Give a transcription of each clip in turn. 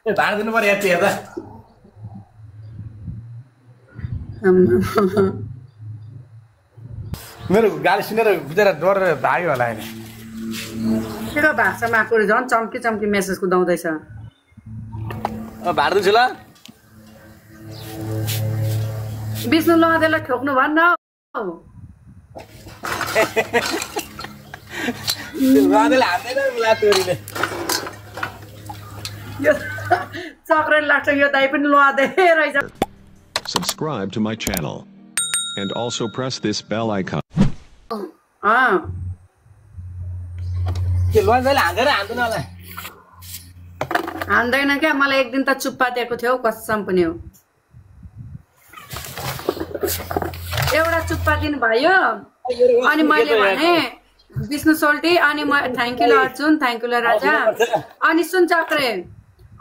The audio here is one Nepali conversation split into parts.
ए भाडा दिनु पर्यो यार हेर्दा मेरो गाली सुनेर गुजेर डरेर भाग्यो होला हैन तेरो भाषामा आफूले झन् चम्की चम्की मेसेज कुदाउँदैछ भाडा दिन्छु ल विष्णु लहदेलाई ठोक्नु भन्न लहदेले हान्दैन लातोरीले यो चक्रेन लाग्छ यो दाइ पनि लहदे रहेछ Subscribe to my channel and also press this bell icon. के लहदेले हान्दैन हान्दैन होला हान्दैन क्या मलाई एक दिन त चुप्पा दिएको थियो कसम पनि हो एउटा चुप्पा दिन भयो अनि मैले भने विष्णु सोल्टी अनि म थ्यांक यू ल अर्जुन थ्यांक यू ल राजा अनि सुन चक्रे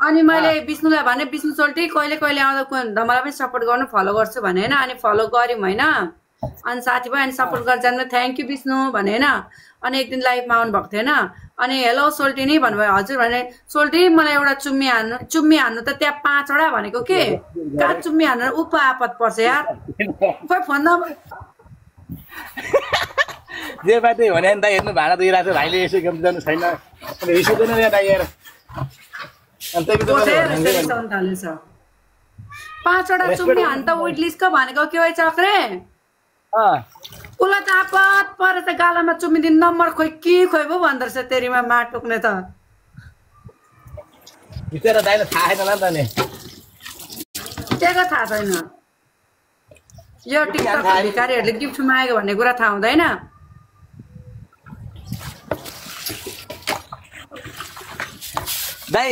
अनि मैले विष्णुलाई भने विष्णु सोल्टी कहिले कहिले आउँदा मलाई पनि सपोर्ट गर्नु फलो गर्छु भने हैन अनि फलो गर्यौं हैन अनि साथीभाइ अनि सपोर्ट गर्छन् थ्यांक यू विष्णु भने हैन अनि एक दिन लाइभमा आउनु भएको थियो हैन अनि हेलो सोल्टी नि भन्नुभयो हजुर भने सोल्टी मलाई एउटा चुम्मी हान्नु त त्यहाँ 5 वटा भनेको के का चुम्मी हान्न उप आपत पर्छ यार खोइ फोन नम्बर जे बाटै भने नि दाइ हेर्नु भाडा दिइराछ भाइले यसो गम जानु छैन अनि रिसिदैन या दाइ यार अनि त्यही रिसाउन थालेछ 5 वटा चुम्मी हान्न त वेट लिस्टको भनेको के हो चक्रे उला त आपत परे त गालामा चुम्मी दिन नम्बर खोइ के खोइ भो भन्दर छ तेरीमा माट टोक्ने त बिचरा दाइले थाहा छैन त नि केको थाहा छैन यो टिकटक भिखारीहरुले गिफ्ट मागेको भन्ने कुरा थाहा हुँदैन दाइ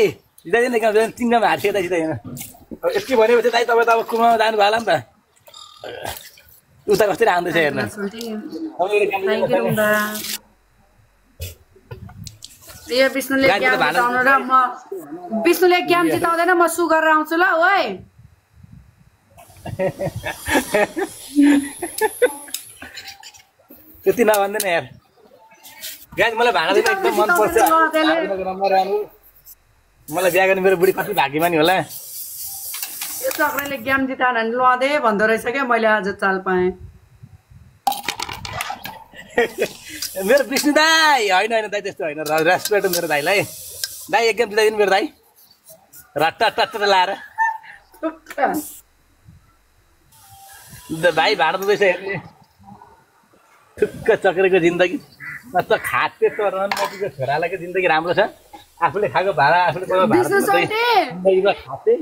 दाइ ने के तिनमा हार्थे दाइ दाइ हैन यति भनेपछि दाइ तपाई त अब कुमामा जानु भएला नि त उता कसरी आउँदैछ हेर्न यो विष्णुले ज्ञान जिताउनु र म विष्णुले ज्ञान जिताउँदैन म सु गरेर आउँछु ल ओइ त्यति नभन्दैन यार गाइस मलाई भाडा दिन एकदम मन पर्छ नम्बर आउनु मलाई बिहा गर्ने मेरो बुढी कति भाग्यमानी होला यो चक्रेले ज्ञान जिताउन नि लदे भन्दो रहेछ के मैले आज चाल पाएँ मेरो विष्णु दाइ हैन हैन दाइ त्यस्तो हैन रेस्पेक्ट मेरो दाइलाई दाइ एक गेम जिताइदिनु मेरो दाइ रट्टा टट्टा लाएर भाइ भाडा दिँदैछ हेर्ने ठुक्क चक्रेको जिन्दगी त खाते त रनमतीको छोरालाको जिन्दगी राम्रो छ आफूले खाएको भाडा आफूले भाडा खाते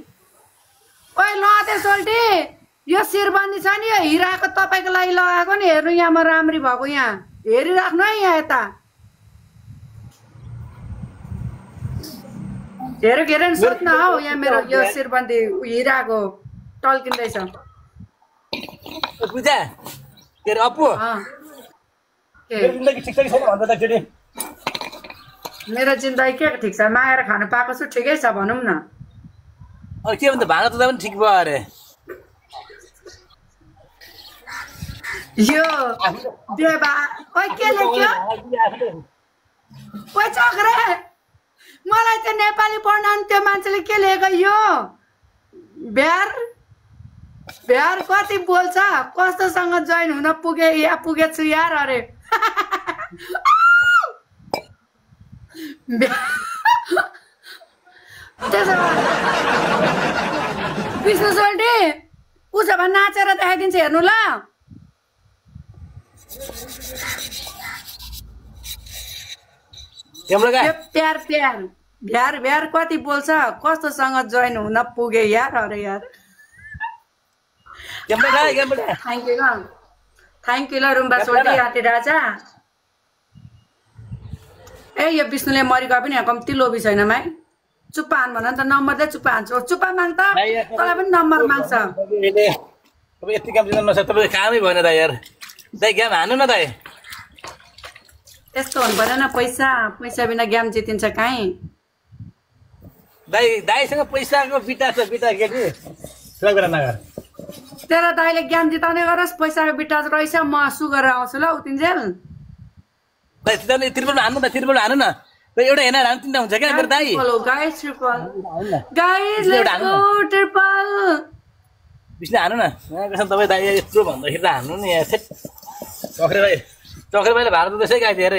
ओइ लदे सोल्टी यो शिरबन्दी छ नि यो हिराको तपाईको लागि लगाएको नि हेर्नु यहाँमा राम्री भएको यहाँ हेरिराख्नु है यहाँ यता हेर हेरेन सोध्न हौ यहाँ मेरो यो शिरबन्दी हिराको टल्किँदैछ पूजा के रे अपु जिन्दगी ठिक छ कि छैन भन्दा त केटी मेरो जिन्दगी के ठिक छ मागेर खानु पाएको छु ठिकै छ भनौँ न के भन्छ भाडा त पनि ठिक भयो अरे यो देवा ओइ के लेख्यो ओइ चक्रे मलाई त नेपाली पढ्न त्यो मान्छेले के लेख्यो यो ब्यार कति बोल्छ कस्तोसँग जोइन हुन पुगे या पुगेछु यार अरे विष्णु सोल्टी उसो भए नाचेर देखाइदिन्छ हेर्नु ल प्यार प्यार भ्यार भ्यार कति बोल्छ कस्तोसँग जोइन हुन पुगे यार अरे यार थ्याङ्क यू ल रुम्बा सोल्टी आटे राजा ए यो विष्णुले मरिगयो पनि यहाँ कम्ती लोभी छैन माइ चुप्पा हान भन त नम्बर दे चुप्पा हान्छु चुप्पा माग त तँलाई पनि नम्बर माग्छ अब यति काम जिम्मा नछ तपाईले कामै भएन दाइ यार दाइ गेम हान्नु न दाइ त्यस्तो हुनु पर्दैन पैसा पैसा बिना गेम जितिन्छ काहीँ दाइ दाइसँग पैसाको बिटा छ बिटा केटी सुगर नगर तेरो दाइले गेम जिताउने गरोस् पैसाको बिटा रहेछ म सु गरेर आउँछु ल उतिन्जेल दाइ तिर्पल हान्नु न तिर्पल हान्नु न एउटा हेर्न राम्रो तिनवटा हुन्छ क्या मेरो दाइ hello guys triple guys let's go triple Vishnu हान्नु न कसम तपाईँ दाइ यत्रो भन्दाखेरि त हान्नु नि यहाँ चक्रे भाइले भाडा दुँदैछ गाई दिएर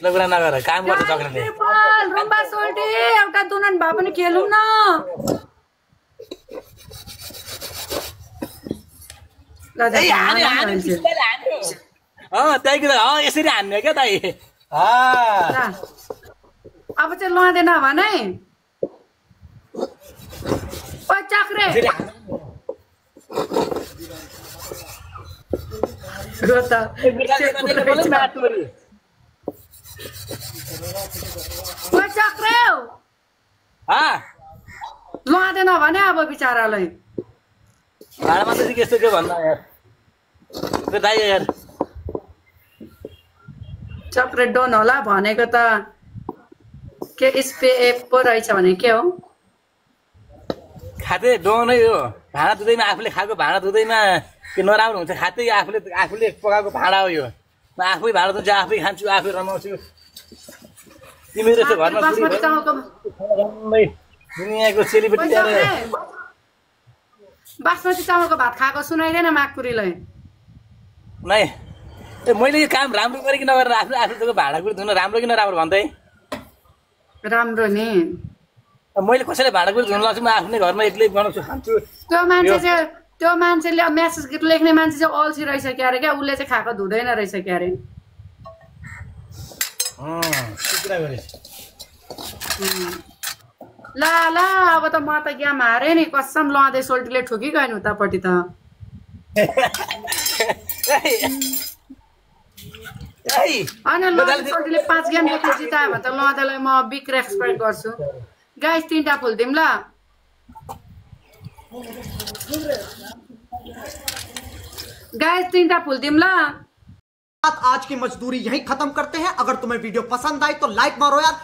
ल कुरा नगर काम गर्छ चक्रेले ट्रिपल रुम्बा सोल्टी एउटा दुनन भए पनि खेलौँ न यसरी हान्ने क्या दाइ अब चाहिँ लँदैन भने चक्रे चक्रे लँदैन भने अब बिचरालाई भाडामा चाहिँ के यस्तो के भन्दा यार दाइ यार चक्रे डोन होला भनेको त के स्पे पो रहेछ भने के हो खाते डोनै हो भाँडा धुँदैमा आफूले खाएको भाँडा धुँदैमा के नराम्रो हुन्छ खातै आफूले पकाएको भाँडा हो यो म आफै भाँडा धुन्छु आफै खान्छु आफै रमाउँछु तिमी जस्तो घरमा दुनियाँको सेलिब्रेटी बासमती चामलको भात खाएको सुनाइदैन माकुरीलाई नै मैले यो काम राम्रो गरेँ कि नगरेर आफ्नो भाँडाकुँडी धुन राम्रो कि नराम्रो भन्दै राम्रो नि मैले कसैले भाँडाकुँडी धुन लाग्छु म आफ्नै घरमा एक्लै बनाउँछु खान्छु त्यो मान्छेले मेसेज लेख्ने मान्छे चाहिँ अल्छी रहेछ क्या अरे क्या उसले चाहिँ खाएको धुँदैन रहेछ क्या अरे ला अब त म त ग्याम हारेँ नि कसम लँदै सोल्टीले ठोकिगयो नि उतापट्टि त होइन सोल्टीले 5 गेम जति जितायो भने त लँदैलाई म बिग रेस्पेक्ट गर्छु गाइस 3टा फुल दिउँ ल गाइस 3टा फुल दिउँ ल आज की मजदूरी यहीं खत्म करते हैं। अगर तुम्हें वीडियो पसंद आई तो लाइक मारो यार।